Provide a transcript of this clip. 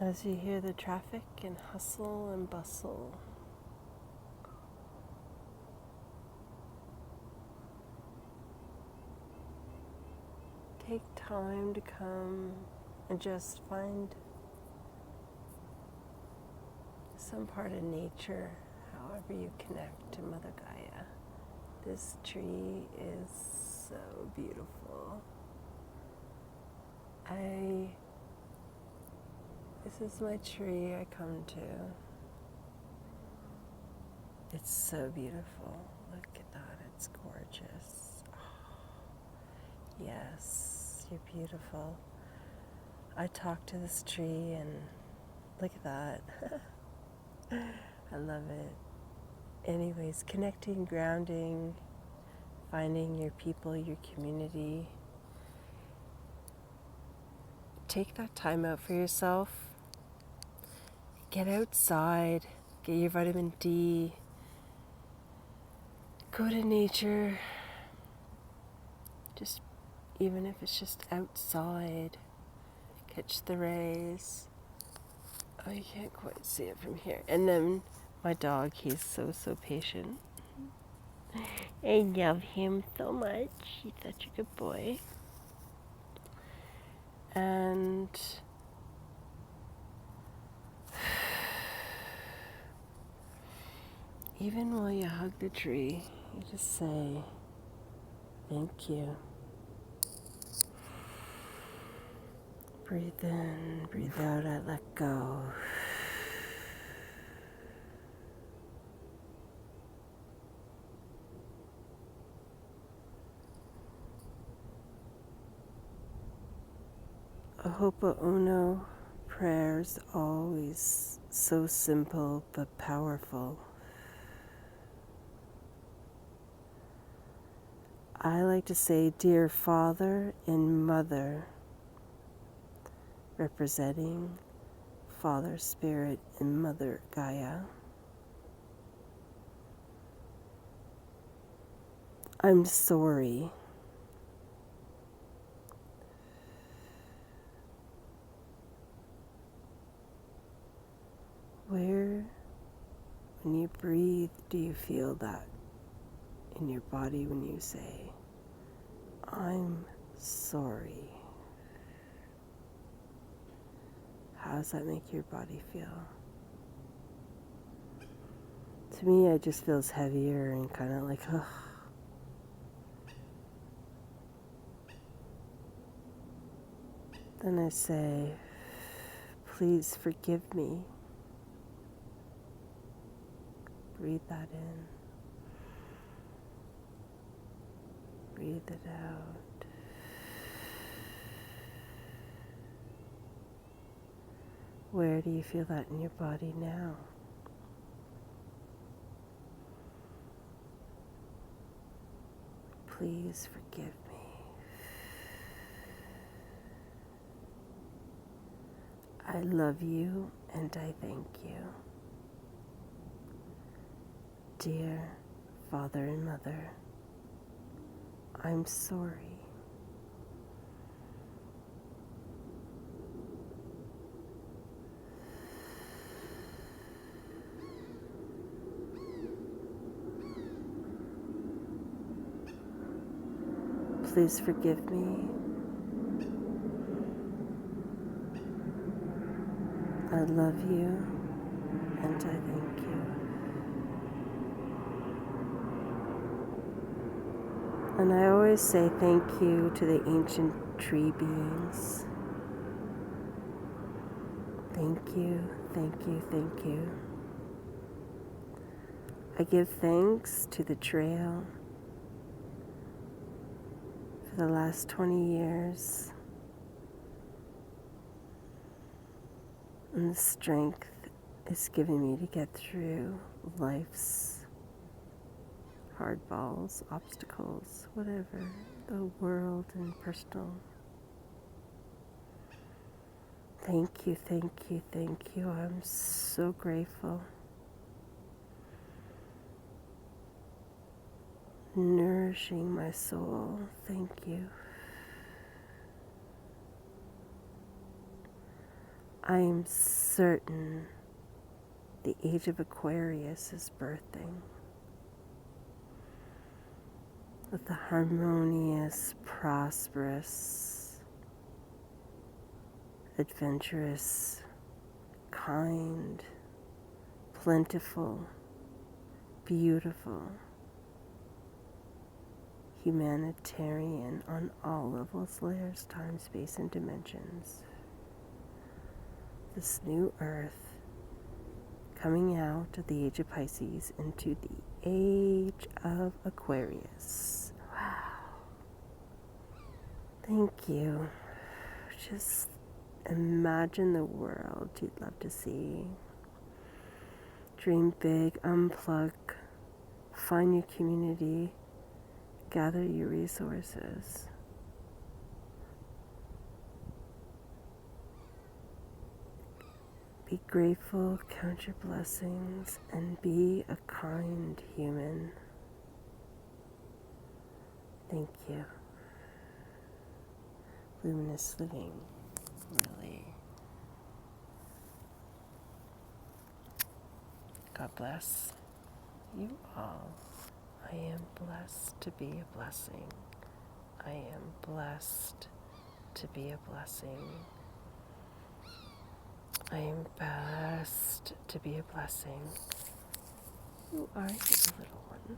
As you hear the traffic and hustle and bustle, take time to come and just find some part of nature, however you connect to Mother Gaia. This tree is so beautiful. This is my tree I come to. It's so beautiful. Look at that, it's gorgeous. Oh, yes, you're beautiful. I talk to this tree and look at that. I love it. Anyways, connecting, grounding, finding your people, your community. Take that time out for yourself. Get outside, get your vitamin D, go to nature, just even if it's just outside, catch the rays. Oh, you can't quite see it from here. And then my dog, he's so patient. I love him so much. He's such a good boy. And even while you hug the tree, you just say, thank you. Breathe in, breathe out, I let go. A Ho'oponopono prayers always so simple but powerful. I like to say, dear Father and Mother, representing Father Spirit and Mother Gaia. I'm sorry. Where, when you breathe, do you feel that in your body when you say, I'm sorry? How does that make your body feel? To me, it just feels heavier and kind of like, ugh. Then I say, please forgive me. Breathe that in. Breathe it out. Where do you feel that in your body now? Please forgive me. I love you and I thank you. Dear Father and Mother, I'm sorry. Please forgive me. I love you and I thank you. And I always say thank you to the ancient tree beings. Thank you, thank you, thank you. I give thanks to the trail for the last 20 years and the strength it's given me to get through life's hardballs, obstacles, whatever, the world and personal. Thank you, thank you, thank you. I'm so grateful. Nourishing my soul. Thank you. I am certain the age of Aquarius is birthing with a harmonious, prosperous, adventurous, kind, plentiful, beautiful, humanitarian on all levels, layers, time, space, and dimensions. This new earth coming out of the age of Pisces into the age of Aquarius. Wow. Thank you. Just imagine the world you'd love to see. Dream big, unplug, find your community, gather your resources. Be grateful, count your blessings, and be a kind human. Thank you. Luminous living, really. God bless you all. I am blessed to be a blessing. I am blessed to be a blessing. I am blessed to be a blessing. Who are you, little one?